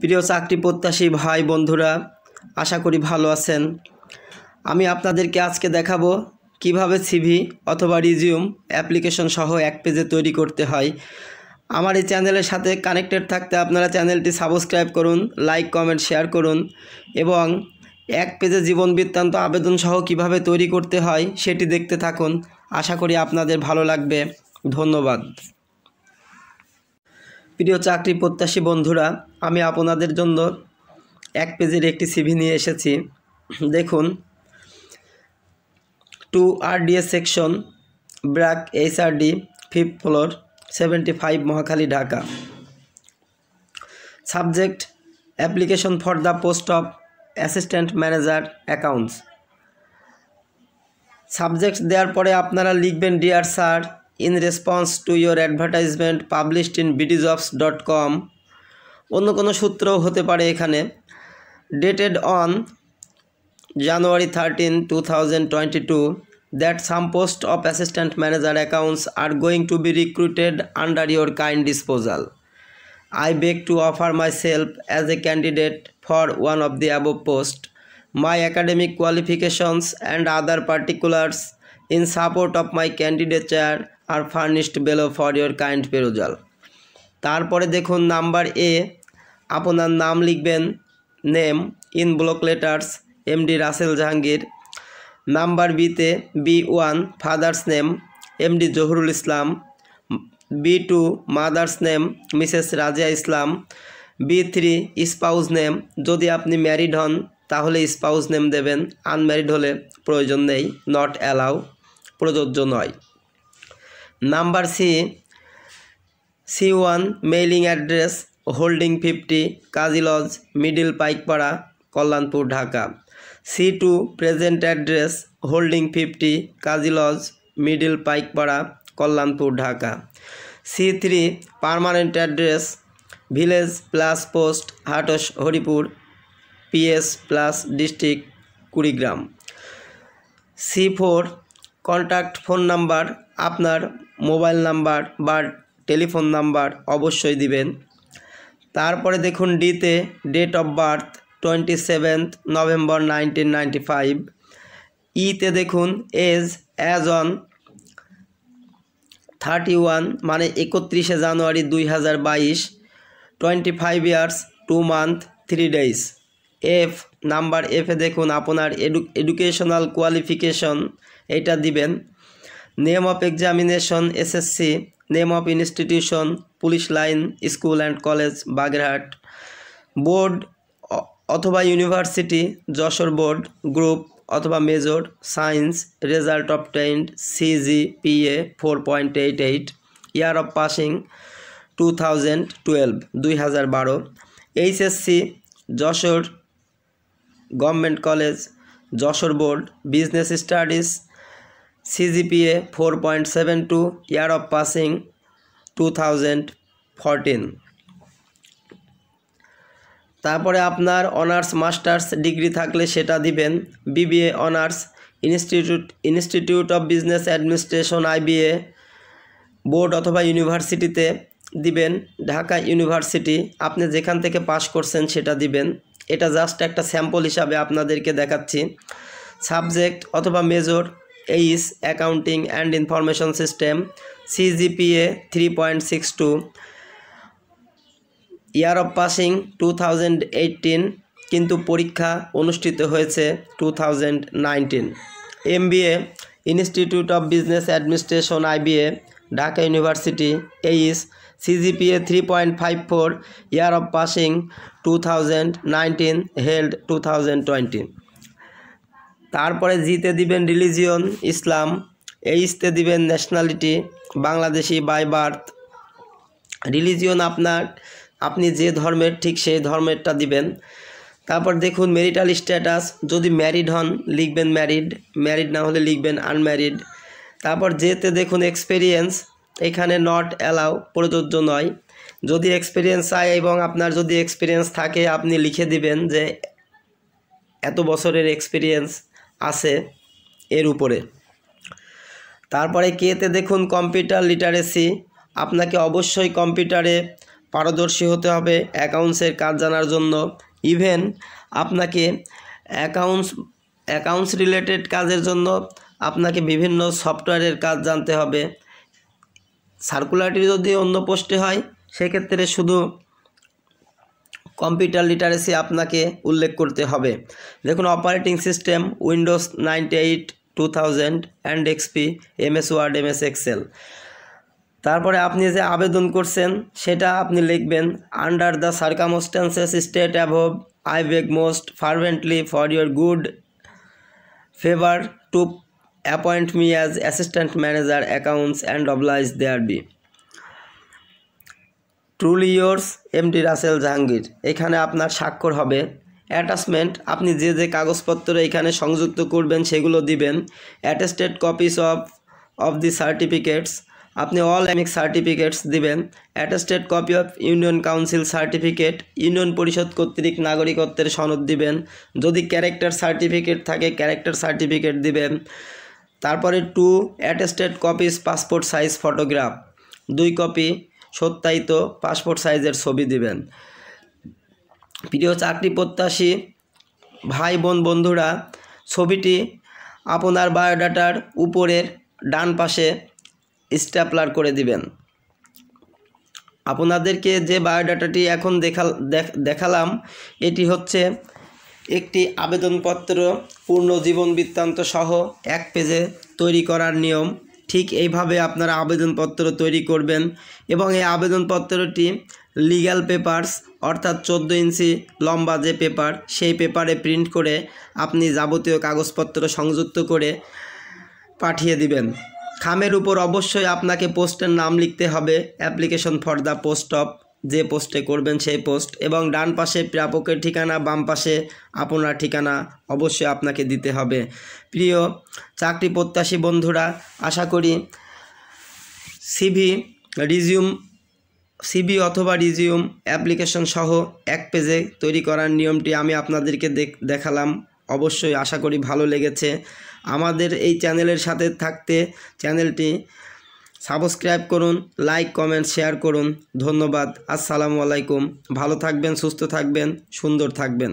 প্রিয় চাকরি প্রত্যাশী ভাই বন্ধুরা, আশা করি ভালো আছেন। আমি আপনাদেরকে আজকে দেখাবো কিভাবে সিভি অথবা রিজিউম অ্যাপ্লিকেশন সহ এক পেজে তৈরি করতে হয়। আমার এই চ্যানেলের সাথে কানেক্টেড থাকতে আপনারা চ্যানেলটি সাবস্ক্রাইব করুন, লাইক কমেন্ট শেয়ার করুন এবং এক পেজে জীবন বৃত্তান্ত আবেদন সহ কিভাবে তৈরি করতে হয় সেটি দেখতে থাকুন। আশা করি আপনাদের ভালো লাগবে। ধন্যবাদ। প্রিয় চাকরি প্রত্যাশী বন্ধুরা, আমি আপনাদের জন্য এক পেজের একটি সিভি নিয়ে এসেছি। দেখুন, 2 RDS section, BRAC HRD, 5th floor, 75 Mohakhali, Dhaka. Subject: application for the post of assistant manager accounts. Subject দেওয়ার পরে আপনারা লিখবেন, dear sir, in response to your advertisement published in bdjobs.com। অন্য কোনো সূত্রও হতে পারে এখানে। Dated on January 13, 2022 that some post of assistant manager accounts are going to be recruited under your kind disposal. I beg to offer myself as a candidate for one of the above posts. My academic qualifications and other particulars in support of my candidature are furnished below for your kind perusal. তারপরে দেখুন, number A আপনার নাম লিখবেন, name in block letters MD Rasel Jahangir. Number বিতে B1 father's name MD Johurul Islam. B2 mother's name Mrs Razia Islam. B3 spouse name, যদি আপনি married হন তাহলে স্পাউস নেম দেবেন, আনম্যারিড হলে প্রয়োজন নেই, নট অ্যালাউ, প্রযোজ্য নয়। Number C1 mailing address holding 50 Kazi lodge, middle Paikpara, Kalyanpur, Dhaka. C2 present address holding 50 Kazi lodge, middle Paikpara, Kalyanpur, Dhaka. C3 permanent address village plus post হাটস Haripur, PS plus district Kurigram. C4 contact phone number, আপনার mobile number বা telephone number অবশ্যই দিবেন। তারপরে দেখুন, ডিতে date of birth 27th November 1995। ইতে দেখুন, এজ অ্যাজ অন 31 মানে 31শে জানুয়ারি 2022, 25 years 2 month 3 days. F number এফে দেখুন আপনার এডুকেশনাল কোয়ালিফিকেশন এটা দিবেন। Name of examination SSC, name of institution police line school and college Bagerhat. Board অথবা ইউনিভার্সিটি যশোর বোর্ড, গ্রুপ অথবা major science, result obtained CGPA 4.88, year of passing 2012। HSC Jessore government college, Jessore board, business studies CGPA 4.72, year of passing 2014। তারপরে আপনার honours masters degree থাকলে সেটা দিবেন। BBA honours institute of business administration IBA, board অথবা ইউনিভার্সিটিতে দিবেন, Dhaka university, আপনি যেখান থেকে পাস করছেন সেটা দিবেন। এটা জাস্ট একটা স্যাম্পল হিসাবে আপনাদেরকে দেখাচ্ছি। সাবজেক্ট অথবা মেজর এইস accounting and information system, CGPA 3.62, year of passing 2018, কিন্তু পরীক্ষা অনুষ্ঠিত হয়েছে 2019। MBA institute of business administration IBA, Dhaka university, এইস CGPA 3.54, year of passing 2019, held 2020। তারপরে জিতে দিবেন রিলিজিয়ন ইসলাম, এইসতে দিবেন nationality Bangladeshi by birth. Religion আপনি যে ধর্মের ঠিক সেই ধর্মেরটা দিবেন। তারপর দেখুন, ম্যারিটাল স্ট্যাটাস, যদি ম্যারিড হন লিখবেন ম্যারিড, ম্যারিড না হলে লিখবেন আনম্যারিড। তারপর যেতে দেখুন এক্সপেরিয়েন্স, এখানে নট অ্যালাউ, প্রযোজ্য নয়। যদি এক্সপিরিয়েন্স চায় এবং আপনার যদি এক্সপিরিয়েন্স থাকে আপনি লিখে দিবেন যে এত বছরের এক্সপিরিয়েন্স আছে এর উপরে। তারপরে কেতে দেখুন কম্পিউটার লিটারেসি, আপনাকে অবশ্যই কম্পিউটারে পারদর্শী হতে হবে অ্যাকাউন্টসের কাজ জানার জন্য। ইভেন আপনাকে অ্যাকাউন্টস রিলেটেড কাজের জন্য আপনাকে বিভিন্ন সফটওয়্যারের কাজ জানতে হবে। সার্কুলারটি যদি অন্য পোস্টে হয় সেক্ষেত্রে শুধু কম্পিউটার লিটারেসি আপনাকে উল্লেখ করতে হবে। দেখুন, operating system Windows 98, 2000 and XP, MS Word, MS Excel. তারপরে আপনি যে আবেদন করছেন সেটা আপনি লিখবেন, under the circumstances state above I beg most fervently for your good favour to appoint me as assistant manager accounts and oblige thereby. Truly yours MD Rasel Jahangir. এখানে আপনার স্বাক্ষর হবে। অ্যাটাচমেন্ট, আপনি যে যে কাগজপত্র এখানে সংযুক্ত করবেন সেগুলো দিবেন। Attested copies of the certificates, আপনি অল একাডেমিক সার্টিফিকেটস দিবেন। Attested copy of union council certificate, union পরিষদ কর্তৃক নাগরিকত্বের সনদ দিবেন। যদি ক্যারেক্টার সার্টিফিকেট থাকে ক্যারেক্টার সার্টিফিকেট দিবেন। তারপরে 2 attested copies passport size photograph, 2 copy সত্যায়িত পাসপোর্ট সাইজের ছবি দিবেন। প্রিয় চাকরি প্রত্যাশী ভাই বোন বন্ধুরা, ছবিটি আপনার বায়োডাটার উপরের ডান পাশে স্ট্যাপলার করে দিবেন। আপনাদেরকে যে বায়োডাটাটি এখন দেখালাম এটি হচ্ছে একটি আবেদনপত্র পূর্ণ জীবন বৃত্তান্ত সহ 1 পেজে তৈরি করার নিয়ম। ঠিক এইভাবে আপনারা আবেদনপত্র তৈরি করবেন এবং এই আবেদনপত্রটি লিগ্যাল পেপারস অর্থাৎ 14 ইঞ্চি লম্বা যে পেপার সেই পেপারে প্রিন্ট করে আপনি যাবতীয় কাগজপত্র সংযুক্ত করে পাঠিয়ে দিবেন। খামের উপর অবশ্যই আপনাকে পোস্টের নাম লিখতে হবে, application for the post of, যে পোস্টে করবেন সেই পোস্ট, এবং ডান পাশে প্রাপকের ঠিকানা, বাম পাশে আপনার ঠিকানা অবশ্যই আপনাকে দিতে হবে। প্রিয় চাকরি প্রত্যাশী বন্ধুরা, আশা করি সিভি অথবা রিজিউম অ্যাপ্লিকেশন সহ 1 পেজে তৈরি করার নিয়মটি আমি আপনাদেরকে দেখালাম। অবশ্যই আশা করি ভালো লেগেছে। আমাদের এই চ্যানেলের সাথে থাকতে চ্যানেলটি সাবস্ক্রাইব করুন, লাইক, কমেন্ট, শেয়ার করুন। ধন্যবাদ। আসসালামু আলাইকুম। ভালো থাকবেন, সুস্থ থাকবেন, সুন্দর থাকবেন।